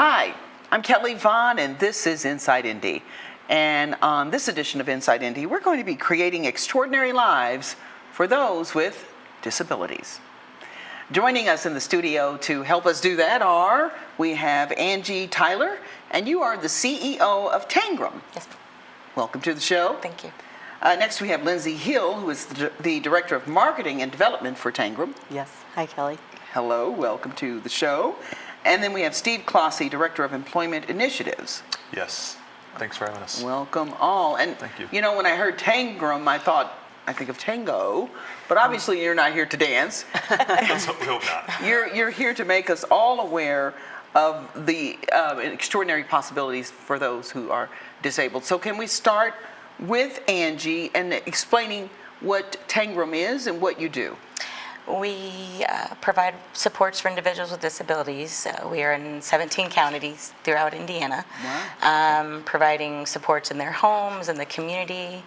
Hi, I'm Kelly Vaughn, and this is Inside Indy. And on this edition of Inside Indy, we're going to be creating extraordinary lives for those with disabilities. Joining us in the studio to help us do that we have Angie Tyler, and you are the CEO of Tangram. Yes. Welcome to the show. Thank you. Next, we have Lindsey Hill, who is the Director of Marketing and Development for Tangram. Yes. Hi, Kelly. Hello, welcome to the show. And then we have Steve Clossey, Director of Employment Initiatives. Yes. Thanks for having us. Welcome all. And Thank you. You know, when I heard Tangram, I think of tango, but obviously you're not here to dance. Let's hope, we hope not. You're here to make us all aware of the extraordinary possibilities for those who are disabled. So can we start with Angie and explaining what Tangram is and what you do? We provide supports for individuals with disabilities. We are in 17 counties throughout Indiana, providing supports in their homes, in the community,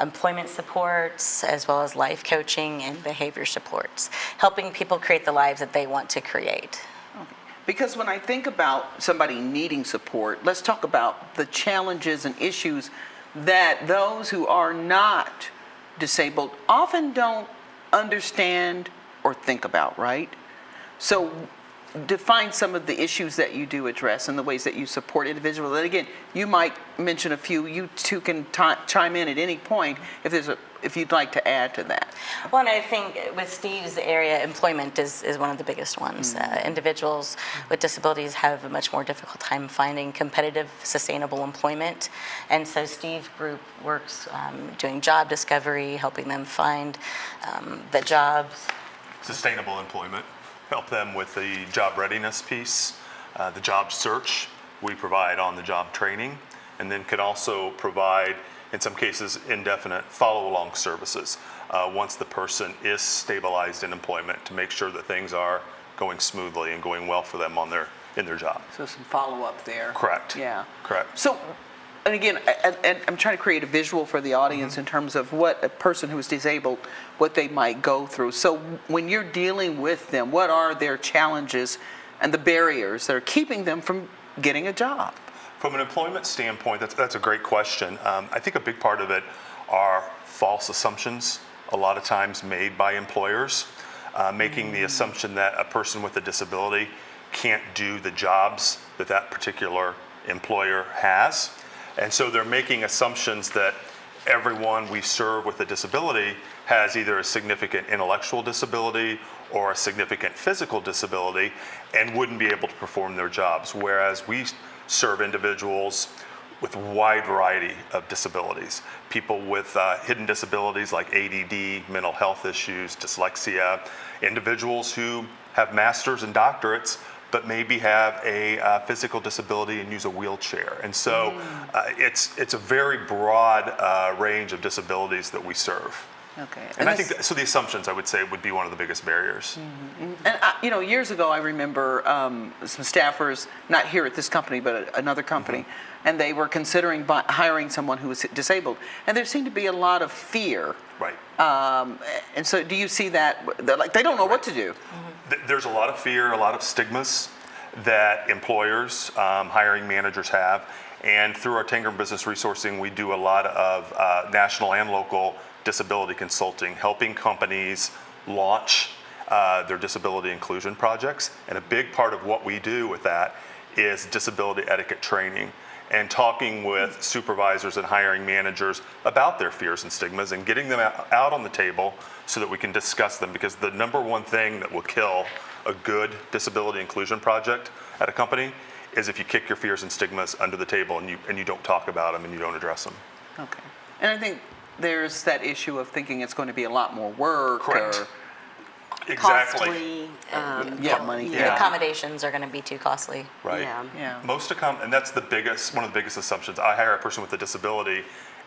employment supports, as well as life coaching and behavior supports, helping people create the lives that they want to create. Okay. Because when I think about somebody needing support, let's talk about the challenges and issues that those who are not disabled often don't understand or think about, right? So define some of the issues that you do address and the ways that you support individuals. And again, you might mention a few. You two can chime in at any point if you'd like to add to that. Well, and I think with Steve's area, employment is one of the biggest ones. Individuals with disabilities have a much more difficult time finding competitive, sustainable employment. And so Steve's group works doing job discovery, helping them find the jobs. Sustainable employment. Help them with the job readiness piece, the job search. We provide on-the-job training, and then can also provide, in some cases, indefinite follow-along services once the person is stabilized in employment to make sure that things are going smoothly and going well for them in their job. So some follow-up there. Correct. Yeah. Correct. So, and again, I'm trying to create a visual for the audience in terms of what a person who is disabled, what they might go through. So when you're dealing with them, what are their challenges and the barriers that are keeping them from getting a job? From an employment standpoint, that's a great question. I think a big part of it are false assumptions, a lot of times made by employers, making the assumption that a person with a disability can't do the jobs that particular employer has. And so they're making assumptions that everyone we serve with a disability has either a significant intellectual disability or a significant physical disability and wouldn't be able to perform their jobs, whereas we serve individuals with a wide variety of disabilities. People with hidden disabilities like ADD, mental health issues, dyslexia, individuals who have masters and doctorates but maybe have a physical disability and use a wheelchair. And so it's a very broad range of disabilities that we serve. Okay. And I think so the assumptions, I would say, would be one of the biggest barriers. And years ago, I remember some staffers, not here at this company, but another company, and they were considering hiring someone who was disabled. And there seemed to be a lot of fear. Right. And so do you see that? Like they don't know what to do. There's a lot of fear, a lot of stigmas that employers, hiring managers have. And through our Tangram Business Resourcing, we do a lot of national and local disability consulting, helping companies launch their disability inclusion projects. And a big part of what we do with that is disability etiquette training and talking with supervisors and hiring managers about their fears and stigmas and getting them out on the table so that we can discuss them, because the number one thing that will kill a good disability inclusion project at a company is if you kick your fears and stigmas under the table and you don't talk about them and you don't address them. Okay. And I think there's that issue of thinking it's going to be a lot more work. Correct. Costly. Money. The accommodations are going to be too costly. Right. Yeah. And that's one of the biggest assumptions. I hire a person with a disability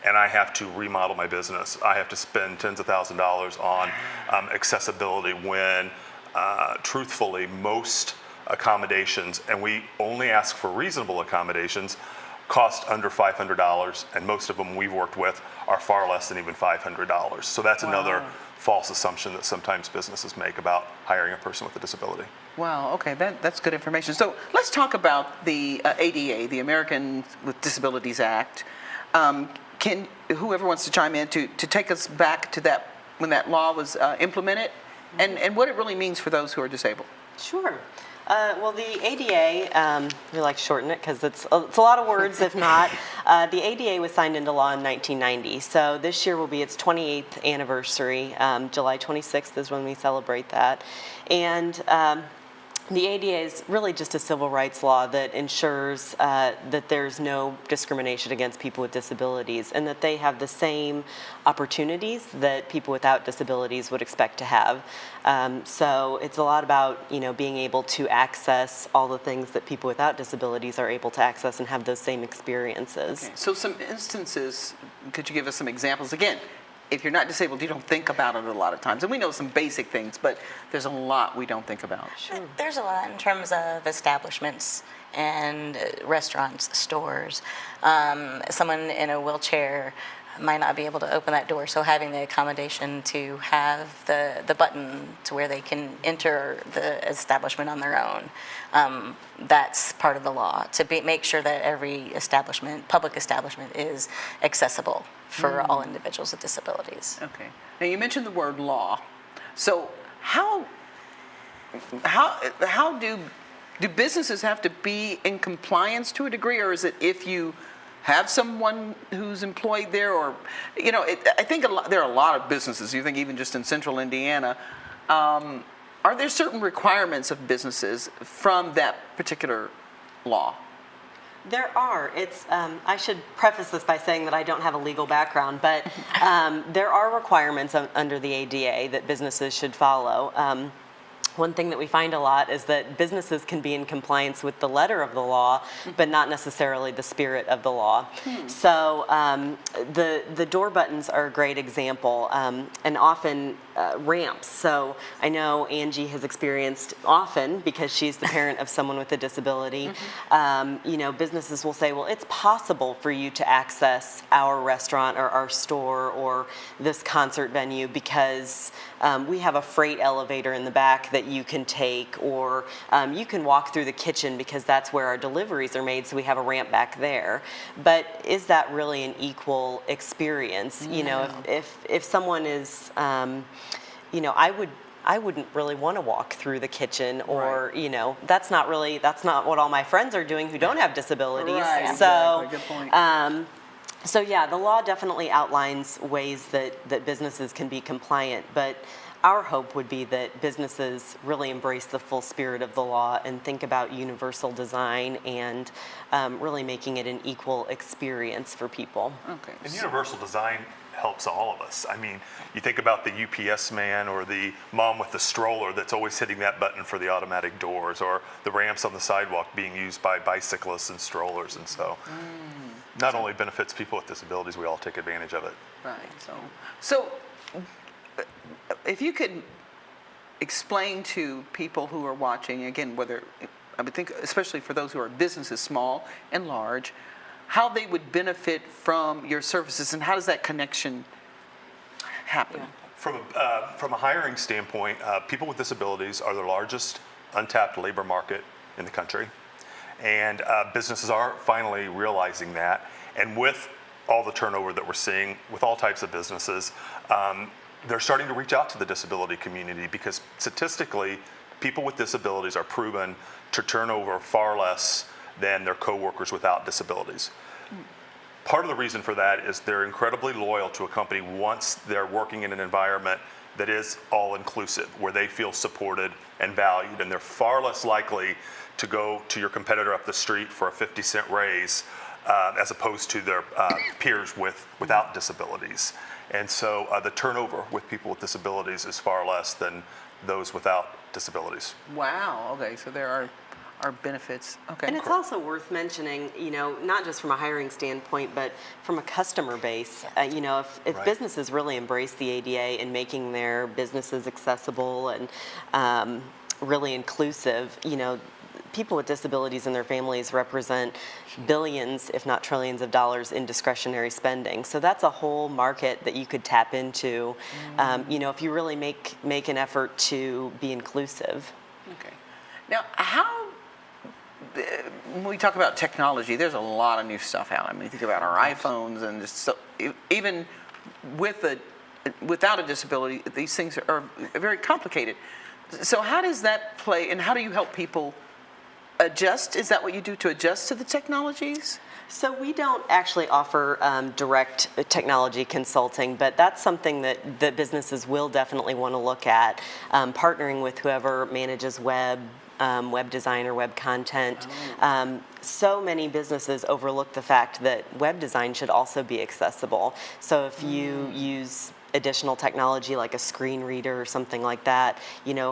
and I have to remodel my business. I have to spend tens of thousands of dollars on accessibility when truthfully most accommodations, and we only ask for reasonable accommodations, cost under $500, and most of them we've worked with are far less than even $500. So that's another false assumption that sometimes businesses make about hiring a person with a disability. Wow, okay, that's good information. So let's talk about the ADA, the Americans with Disabilities Act. Can whoever wants to chime in to take us back to that, when that law was implemented, and what it really means for those who are disabled? Sure. Well, the ADA, we like to shorten it because it's a lot of words, if not. The ADA was signed into law in 1990, so this year will be its 28th anniversary. July 26th is when we celebrate that. And the ADA is really just a civil rights law that ensures that there's no discrimination against people with disabilities and that they have the same opportunities that people without disabilities would expect to have. So it's a lot about, being able to access all the things that people without disabilities are able to access and have those same experiences. Okay. So some instances, could you give us some examples? Again, if you're not disabled, you don't think about it a lot of times. And we know some basic things, but there's a lot we don't think about. Sure. There's a lot in terms of establishments and restaurants, stores. Someone in a wheelchair might not be able to open that door, so having the accommodation to have the button to where they can enter the establishment on their own, that's part of the law, to make sure that every establishment, public establishment, is accessible for all individuals with disabilities. Okay. Now you mentioned the word law. So how do businesses have to be in compliance to a degree, or is it if you have someone who's employed there, or I think there are a lot of businesses. You think even just in central Indiana, are there certain requirements of businesses from that particular law? There are. I should preface this by saying that I don't have a legal background, but there are requirements under the ADA that businesses should follow. One thing that we find a lot is that businesses can be in compliance with the letter of the law, but not necessarily the spirit of the law. So the door buttons are a great example, and often ramps. So I know Angie has experienced often, because she's the parent of someone with a disability, businesses will say, well, it's possible for you to access our restaurant or our store or this concert venue because we have a freight elevator in the back that you can take, or you can walk through the kitchen because that's where our deliveries are made, so we have a ramp back there. But is that really an equal experience? If someone is, I wouldn't really want to walk through the kitchen, or that's not what all my friends are doing who don't have disabilities. Right, so exactly. Good point. So yeah, the law definitely outlines ways that businesses can be compliant, but our hope would be that businesses really embrace the full spirit of the law and think about universal design and really making it an equal experience for people. Okay. And universal design helps all of us. I mean, you think about the UPS man or the mom with the stroller that's always hitting that button for the automatic doors, or the ramps on the sidewalk being used by bicyclists and strollers, and so not only benefits people with disabilities, we all take advantage of it. Right. So if you could explain to people who are watching, again, I would think, especially for those who are businesses, small and large, how they would benefit from your services, and how does that connection happen? From a hiring standpoint, people with disabilities are the largest untapped labor market in the country, and businesses are finally realizing that. And with all the turnover that we're seeing with all types of businesses, they're starting to reach out to the disability community, because statistically, people with disabilities are proven to turn over far less than their coworkers without disabilities. Part of the reason for that is they're incredibly loyal to a company once they're working in an environment that is all-inclusive, where they feel supported and valued, and they're far less likely to go to your competitor up the street for a 50-cent raise as opposed to their peers without disabilities. And so the turnover with people with disabilities is far less than those without disabilities. Wow. Okay. So there are benefits. Okay. And it's also worth mentioning, not just from a hiring standpoint, but from a customer base. If Right. businesses really embrace the ADA and making their businesses accessible and really inclusive, people with disabilities and their families represent billions, if not trillions of dollars in discretionary spending. So that's a whole market that you could tap into, if you really make an effort to be inclusive. Okay. Now, when we talk about technology, there's a lot of new stuff out. I mean, think about our iPhones and just even without a disability, these things are very complicated. So how does that play, and how do you help people adjust? Is that what you do, to adjust to the technologies? So we don't actually offer direct technology consulting, but that's something that businesses will definitely want to look at, partnering with whoever manages web design or web content. So many businesses overlook the fact that web design should also be accessible. So if you use additional technology like a screen reader or something like that,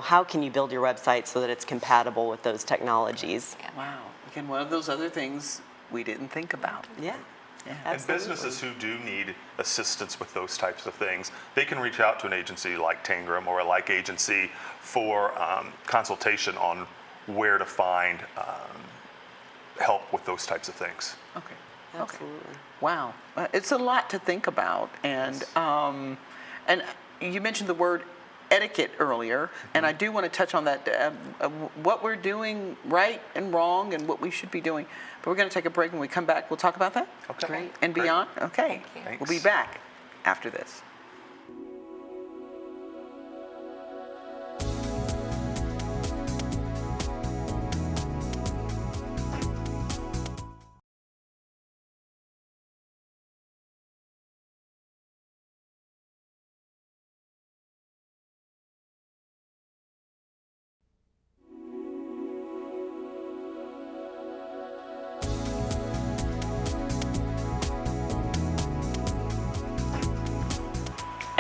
how can you build your website so that it's compatible with those technologies? Wow. Again, one of those other things we didn't think about. Yeah. Yeah. And Absolutely. businesses who do need assistance with those types of things, they can reach out to an agency like Tangram or a like agency for consultation on where to find help with those types of things. Okay. Absolutely. Wow. It's a lot to think about. And you mentioned the word etiquette earlier, and I do want to touch on that, what we're doing right and wrong and what we should be doing. But we're going to take a break. When we come back, we'll talk about that. Okay. Great. And beyond? Okay. Thank you. We'll be back after this.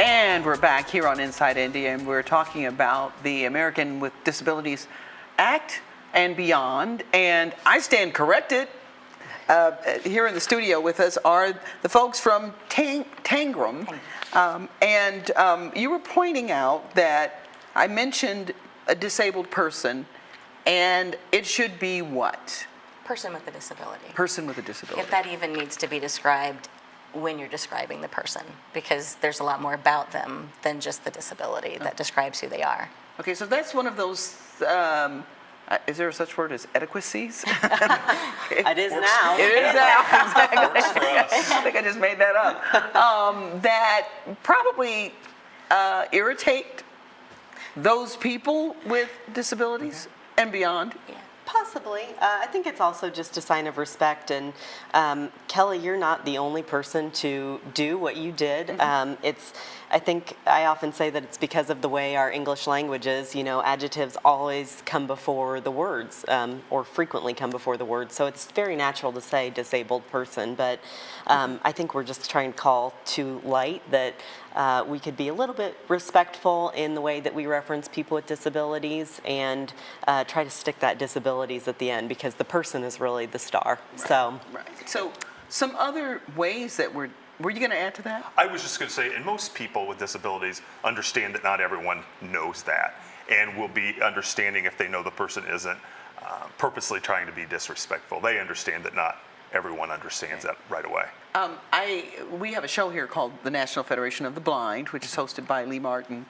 And we're back here on Inside Indy, and we're talking about the American with Disabilities Act and beyond. And I stand corrected. Here in the studio with us are the folks from Tangram. You were pointing out that I mentioned a disabled person, and it should be what? Person with a disability. Person with a disability. If that even needs to be described when you're describing the person, because there's a lot more about them than just the disability that describes who they are. Okay, so that's one of those, is there such word as adequacies? It is now. It is now, exactly. I think I just made that up. That probably irritate those people with disabilities and beyond. Yeah. Possibly. I think it's also just a sign of respect. And Kelly, you're not the only person to do what you did. I think I often say that it's because of the way our English language is. Adjectives always come before the words, or frequently come before the words. So it's very natural to say disabled person. But I think we're just trying to call to light that we could be a little bit respectful in the way that we reference people with disabilities, and try to stick that disabilities at the end, because the person is really the star. Right. So some other ways that were you going to add to that? I was just going to say, and most people with disabilities understand that not everyone knows that, and will be understanding if they know the person isn't purposely trying to be disrespectful. They understand that not everyone understands that right away. We have a show here called the National Federation of the Blind, which is hosted by Lee Martin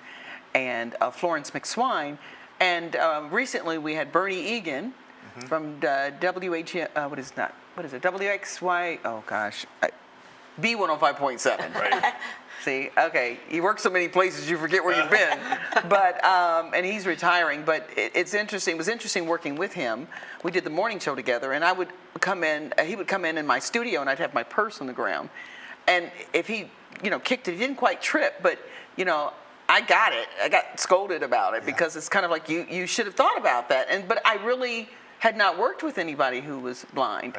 and Florence McSwine. And recently we had Bernie Egan from WXY, oh gosh, B105.7. Right. See, okay, you work so many places you forget where you've been. But and he's retiring. But it's interesting. It was interesting working with him. We did the morning show together, and I would come in. He would come in my studio, and I'd have my purse on the ground. And if he, kicked it, he didn't quite trip, but I got it. I got scolded about it because it's kind of like you should have thought about that. But I really had not worked with anybody who was blind.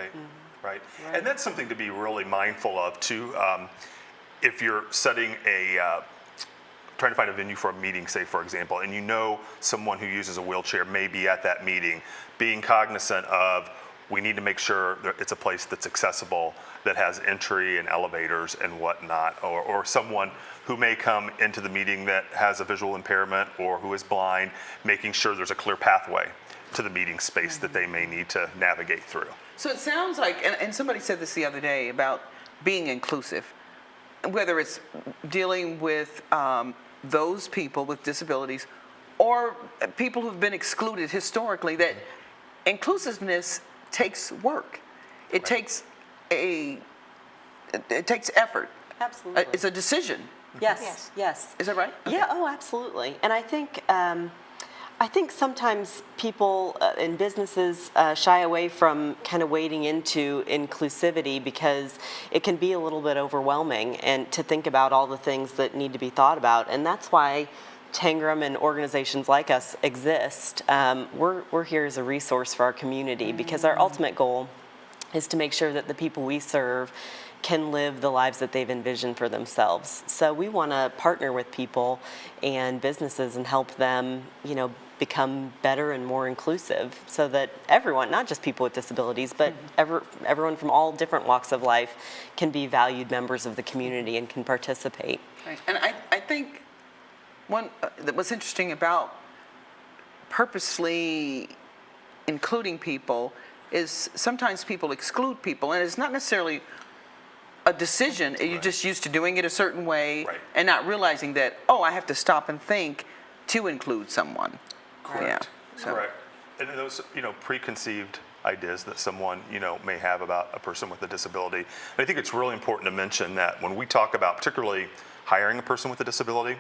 Right. And that's something to be really mindful of too. If you're setting trying to find a venue for a meeting, say for example, and someone who uses a wheelchair may be at that meeting, being cognizant of, we need to make sure that it's a place that's accessible, that has entry and elevators and whatnot, or someone who may come into the meeting that has a visual impairment or who is blind, making sure there's a clear pathway to the meeting space that they may need to navigate through. So it sounds like, and somebody said this the other day about being inclusive, whether it's dealing with those people with disabilities or people who've been excluded historically, that inclusiveness takes work. It takes effort. Absolutely. It's a decision. Yes, yes. Is that right? Yeah, oh, absolutely. And I think sometimes people in businesses shy away from kind of wading into inclusivity because it can be a little bit overwhelming and to think about all the things that need to be thought about. And that's why Tangram and organizations like us exist. We're here as a resource for our community because our ultimate goal is to make sure that the people we serve can live the lives that they've envisioned for themselves. So we want to partner with people and businesses and help them, become better and more inclusive so that everyone, not just people with disabilities, but everyone from all different walks of life can be valued members of the community and can participate. Right. And I think what's interesting about purposely including people is sometimes people exclude people, and it's not necessarily a decision. You're just used to doing it a certain way and not realizing that, I have to stop and think to include someone. Correct. Yeah. So. Correct. And those, preconceived ideas that someone, may have about a person with a disability. And I think it's really important to mention that when we talk about particularly hiring a person with a disability,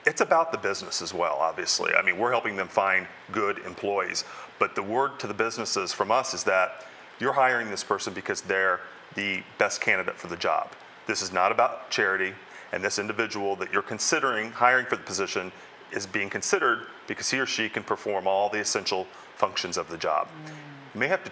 it's about the business as well, obviously. I mean, we're helping them find good employees. But the word to the businesses from us is that you're hiring this person because they're the best candidate for the job. This is not about charity, and this individual that you're considering hiring for the position is being considered because he or she can perform all the essential functions of the job. You may have to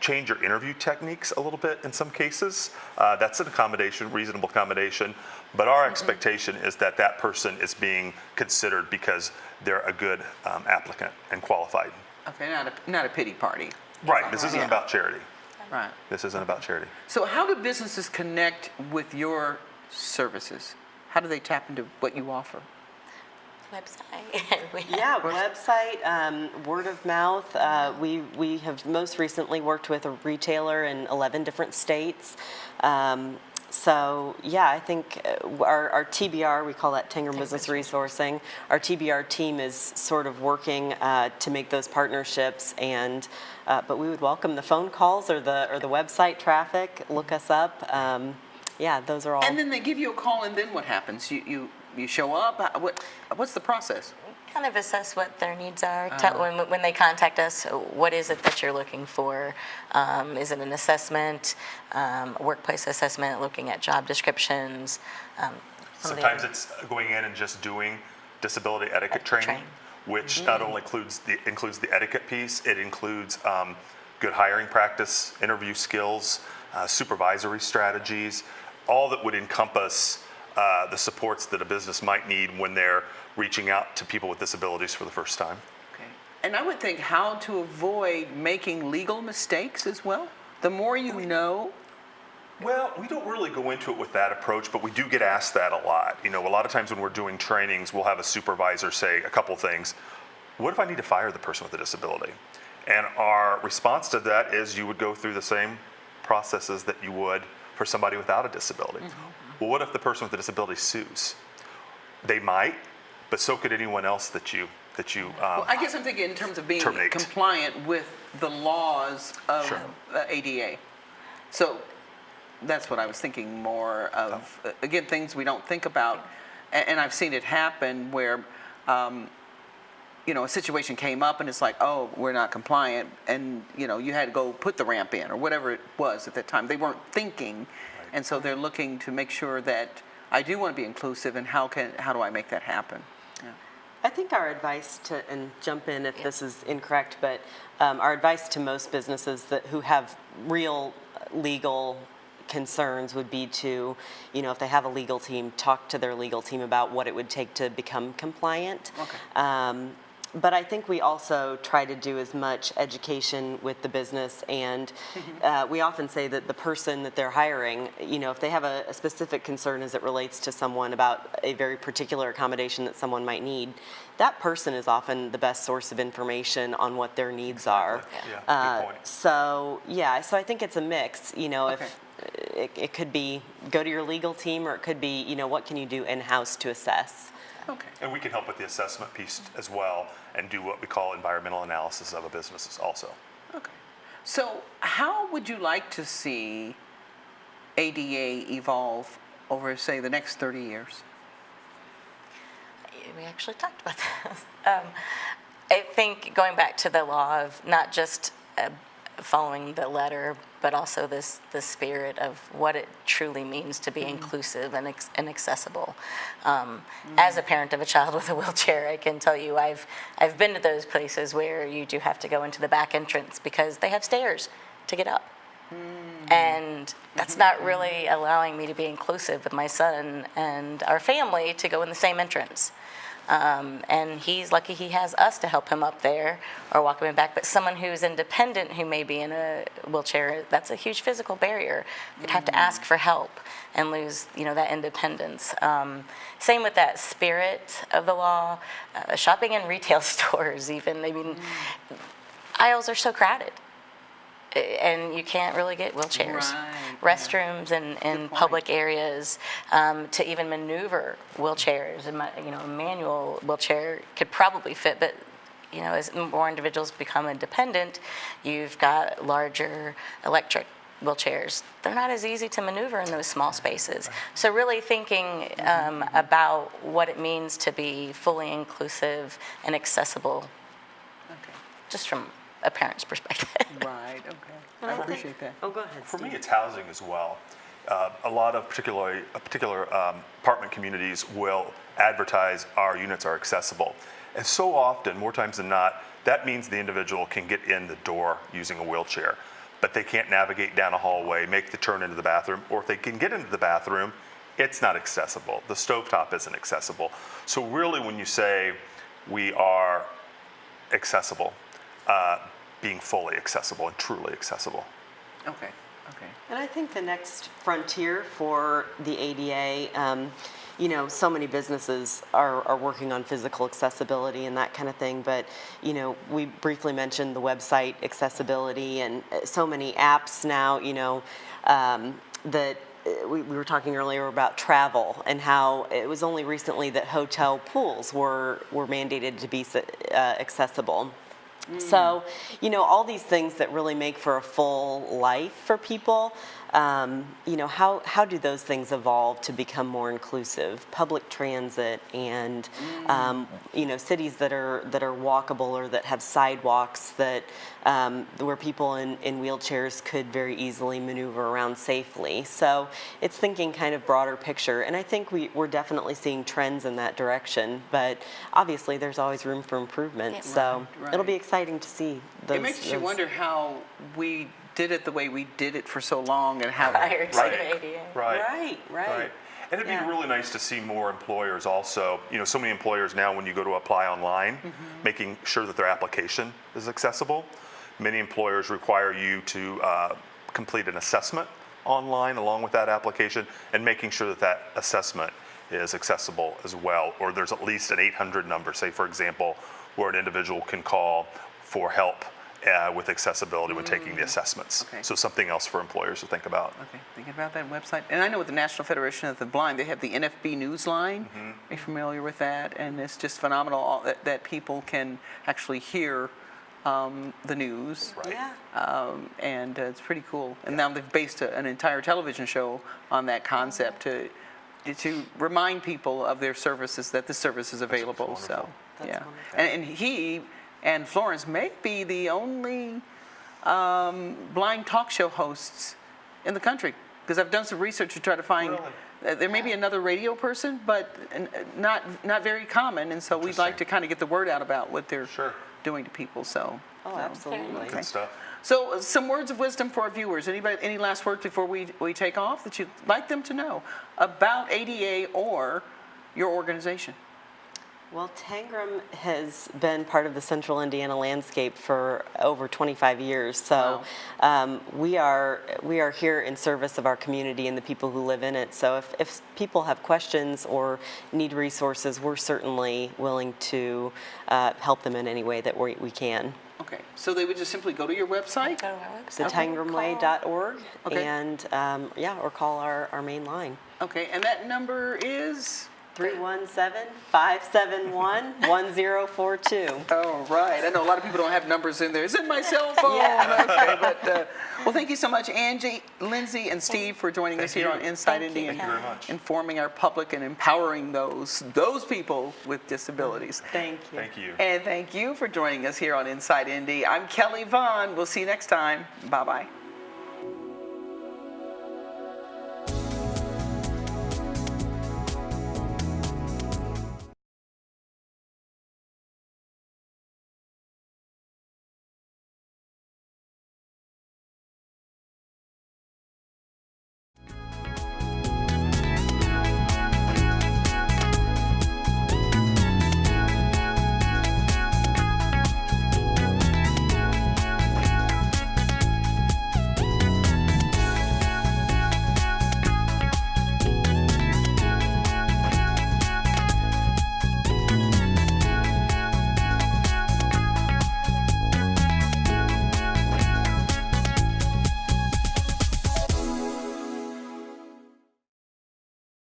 change your interview techniques a little bit in some cases. That's an accommodation, reasonable accommodation, but our expectation is that that person is being considered because they're a good applicant and qualified. Okay, not a pity party. Right, this isn't about charity. Right. This isn't about charity. So how do businesses connect with your services? How do they tap into what you offer? Website. Yeah, website, word of mouth. We have most recently worked with a retailer in 11 different states. So yeah, I think our TBR, we call that Tangram Business Resourcing. Our TBR team is sort of working to make those partnerships, and but we would welcome the phone calls or the website traffic. Look us up. Yeah, those are all. And then they give you a call, and then what happens? You show up? What's the process? Kind of assess what their needs are. When they contact us, what is it that you're looking for? Is it an assessment, workplace assessment, looking at job descriptions? Sometimes it's going in and just doing disability etiquette training, which not only includes the etiquette piece, it includes good hiring practice, interview skills, supervisory strategies, all that would encompass the supports that a business might need when they're reaching out to people with disabilities for the first time. Okay. And I would think how to avoid making legal mistakes as well. The more you know. Well, we don't really go into it with that approach, but we do get asked that a lot. A lot of times when we're doing trainings, we'll have a supervisor say a couple things. What if I need to fire the person with a disability? And our response to that is you would go through the same processes that you would for somebody without a disability. Well, what if the person with a disability sues? They might, but so could anyone else that you Well, I guess I'm thinking in terms of being terminate. compliant with the laws of ADA. So that's what I was thinking more of. Again, things we don't think about, and I've seen it happen where, a situation came up and it's like, oh, we're not compliant, and you had to go put the ramp in or whatever it was at that time. They weren't thinking, and so they're looking to make sure that I do want to be inclusive, and how do I make that happen? Yeah. I think our advice and jump in if this is incorrect, but our advice to most businesses who have real legal concerns would be to, if they have a legal team, talk to their legal team about what it would take to become compliant. Okay. But I think we also try to do as much education with the business, and we often say that the person that they're hiring, if they have a specific concern as it relates to someone about a very particular accommodation that someone might need, that person is often the best source of information on what their needs are. Yeah, good point. So I think it's a mix. Okay. If it could be go to your legal team, or it could be what can you do in-house to assess. Okay. And we can help with the assessment piece as well and do what we call environmental analysis of a business also. Okay. So how would you like to see ADA evolve over, say, the next 30 years? We actually talked about this. I think going back to the law of not just following the letter, but also the spirit of what it truly means to be inclusive and accessible. As a parent of a child with a wheelchair, I can tell you I've been to those places where you do have to go into the back entrance because they have stairs to get up. And that's not really allowing me to be inclusive with my son and our family to go in the same entrance. And he's lucky he has us to help him up there or walk him back. But someone who's independent, who may be in a wheelchair, that's a huge physical barrier. You'd have to ask for help and lose, that independence. Same with that spirit of the law. Shopping in retail stores, even. I mean, aisles are so crowded. And you can't really get wheelchairs. Right. Restrooms in public areas, to even maneuver wheelchairs. A manual wheelchair could probably fit, but as more individuals become independent, you've got larger electric wheelchairs. They're not as easy to maneuver in those small spaces. So really thinking about what it means to be fully inclusive and accessible, Okay. just from a parent's perspective. Right. Okay. I appreciate that. Oh, go ahead, For me, Steve. it's housing as well. A lot of particular apartment communities will advertise our units are accessible. And so often, more times than not, that means the individual can get in the door using a wheelchair, but they can't navigate down a hallway, make the turn into the bathroom, or if they can get into the bathroom, it's not accessible. The stovetop isn't accessible. So really, when you say we are accessible, being fully accessible and truly accessible. Okay. Okay. And I think the next frontier for the ADA, so many businesses are working on physical accessibility and that kind of thing, but, we briefly mentioned the website accessibility and so many apps now, that we were talking earlier about travel and how it was only recently that hotel pools were mandated to be accessible. So, all these things that really make for a full life for people, how do those things evolve to become more inclusive? Public transit and, cities that are walkable or that have sidewalks that where people in wheelchairs could very easily maneuver around safely. So it's thinking kind of broader picture, and I think we're definitely seeing trends in that direction. But obviously, there's always room for improvement. Yeah. So Right. it'll be exciting to see those. It makes you wonder how we did it the way we did it for so long, and how. Prior to Right. the ADA. Right. And it'd Yeah. be really nice to see more employers also, so many employers now when you go to apply online, making sure that their application is accessible. Many employers require you to complete an assessment online along with that application, and making sure that that assessment is accessible as well, or there's at least an 800 number, say for example, where an individual can call for help with accessibility when taking the assessments. Okay. So something else for employers to think about. Okay, thinking about that website. And I know with the National Federation of the Blind, they have the NFB Newsline. Are you familiar with that? And it's just phenomenal that people can actually hear the news. Right. Yeah. And it's pretty cool. And now they've based an entire television show on that concept to remind people of their services, that the service is available. wonderful. So, That's yeah. wonderful. And he and Florence may be the only blind talk show hosts in the country, because I've done some research to try to find. There may be another radio person, but not very common, and so we'd like Interesting. to kind of get the word out about what they're Sure. doing to people. So. Oh, absolutely. Good stuff. So, some words of wisdom for our viewers. Anybody, any last words before we take off that you'd like them to know about ADA or your organization? Well, Tangram has been part of the central Indiana landscape for over 25 years. So we are here in service of our community and the people who live in it. So if people have questions or need resources, we're certainly willing to help them in any way that we can. Okay, so they would just simply go to your website? Go to our website. TheTangramWay.org, Okay. and or call our main line. Okay, and that number is? 317-571-1042. Oh, right. I know a lot of people don't have numbers in there. It's in my cell phone. Okay, but, well, thank you so much, Angie, Lindsey, and Steve, for joining us here on Inside Thank Indy you. and Thank you very much. informing our public and empowering those people with disabilities. Thank you. Thank you. And thank you for joining us here on Inside Indy. I'm Kelly Vaughn. We'll see you next time. Bye-bye.